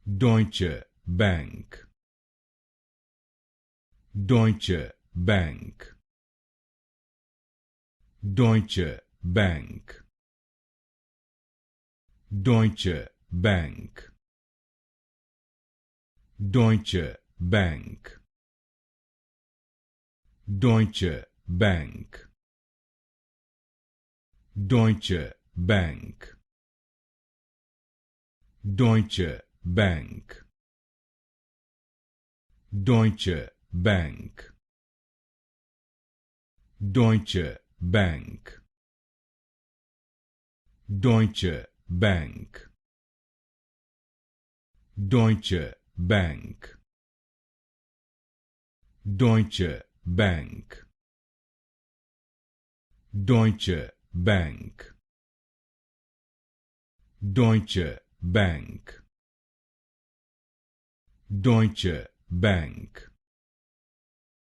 Deutsche Bank, Deutsche Bank, Deutsche Bank, Deutsche Bank, Deutsche Bank, Deutsche Bank, Deutsche Bank, Deutsche Bank, Deutsche Bank, Deutsche Bank, Deutsche Bank, Deutsche Bank, Deutsche Bank, Deutsche Bank, Deutsche Bank, Deutsche Bank,